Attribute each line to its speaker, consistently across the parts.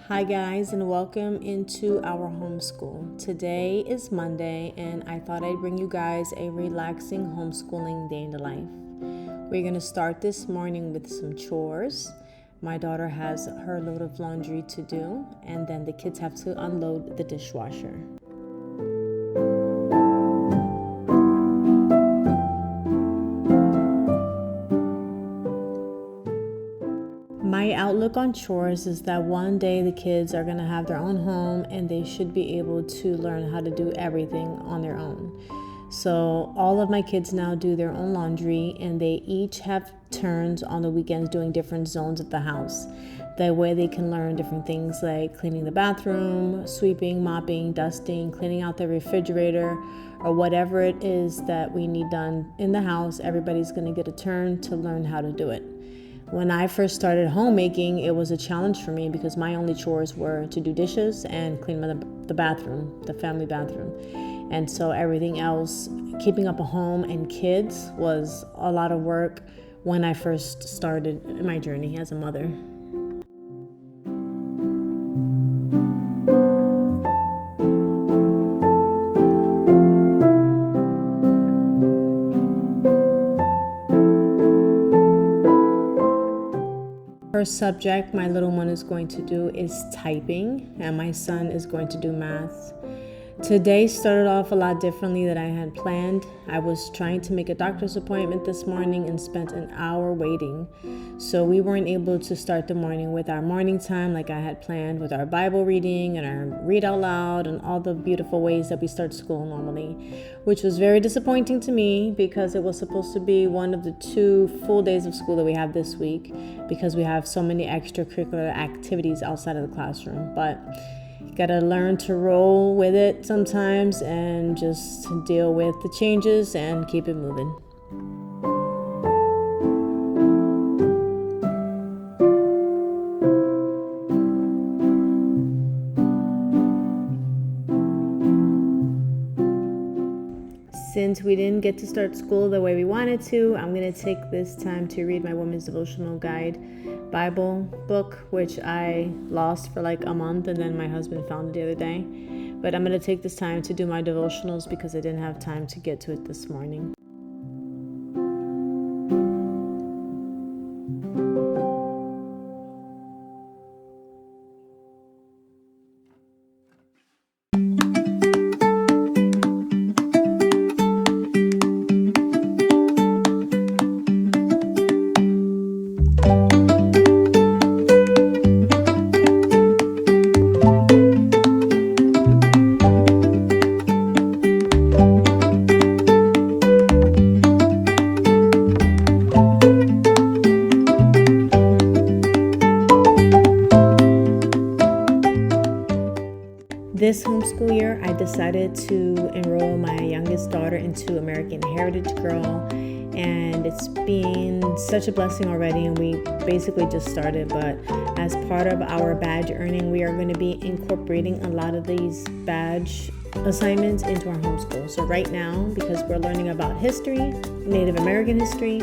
Speaker 1: Hi guys, and welcome into our homeschool. Today is Monday and I thought I'd bring you guys a relaxing homeschooling day in the life. We're going to start this morning with some chores. My daughter has her load of laundry to do, and then the kids have to unload the dishwasher. My outlook on chores is that one day the kids are going to have their own home and they should be able to learn how to do everything on their own. So all of my kids now do their own laundry, and they each have turns on the weekends doing different zones of the house. That way they can learn different things like cleaning the bathroom, sweeping, mopping, dusting, cleaning out the refrigerator, or whatever it is that we need done in the house. Everybody's going to get a turn to learn how to do it. When I first started homemaking, it was a challenge for me because my only chores were to do dishes and clean the bathroom, the family bathroom. And so everything else, keeping up a home and kids, was a lot of work when I first started my journey as a mother. First subject my little one is going to do is typing, and my son is going to do math. Today started off a lot differently than I had planned. I was trying to make a doctor's appointment this morning and spent an hour waiting. So we weren't able to start the morning with our morning time like I had planned, with our Bible reading and our read out loud and all the beautiful ways that we start school normally, which was very disappointing to me because it was supposed to be one of the 2 full days of school that we have this week because we have so many extracurricular activities outside of the classroom. But gotta learn to roll with it sometimes and just deal with the changes and keep it moving. Since we didn't get to start school the way we wanted to, I'm going to take this time to read my Women's Devotional Guide Bible book, which I lost for like a month, and then my husband found it the other day. But I'm going to take this time to do my devotionals because I didn't have time to get to it this morning. This homeschool year, I decided to enroll my youngest daughter into American Heritage Girl, and it's been such a blessing already, and we basically just started. But as part of our badge earning, we are going to be incorporating a lot of these badge assignments into our homeschool. So right now, because we're learning about history, Native American history,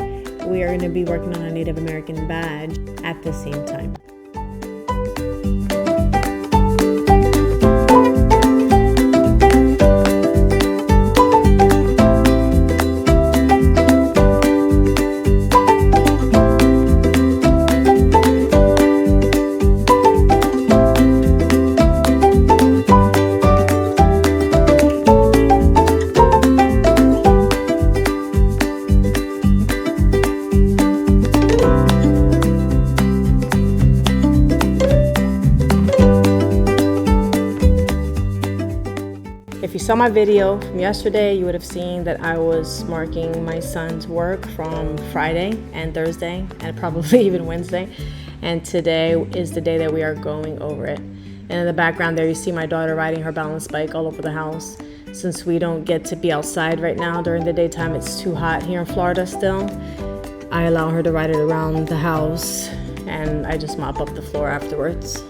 Speaker 1: we are going to be working on a Native American badge at the same time. If you saw my video from yesterday, you would have seen that I was marking my son's work from Friday and Thursday and probably even Wednesday. And today is the day that we are going over it. And in the background there, you see my daughter riding her balance bike all over the house. Since we don't get to be outside right now during the daytime, it's too hot here in Florida still, I allow her to ride it around the house, and I just mop up the floor afterwards.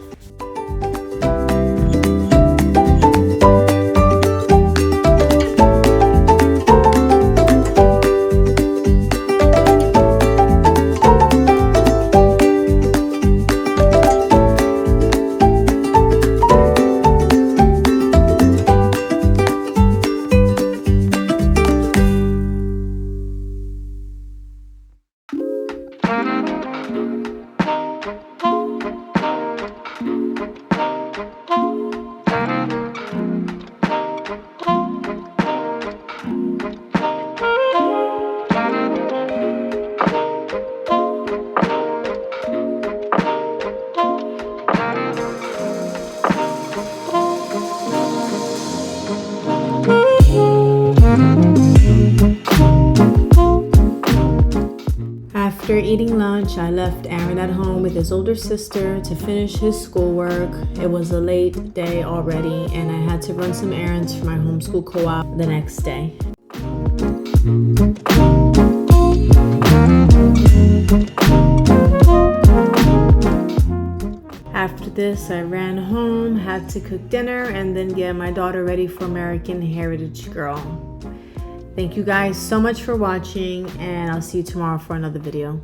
Speaker 1: eating lunch, I left Aaron at home with his older sister to finish his schoolwork. It was a late day already, and I had to run some errands for my homeschool co-op the next day. After this, I ran home, had to cook dinner, and then get my daughter ready for American Heritage Girl. Thank you guys so much for watching, and I'll see you tomorrow for another video.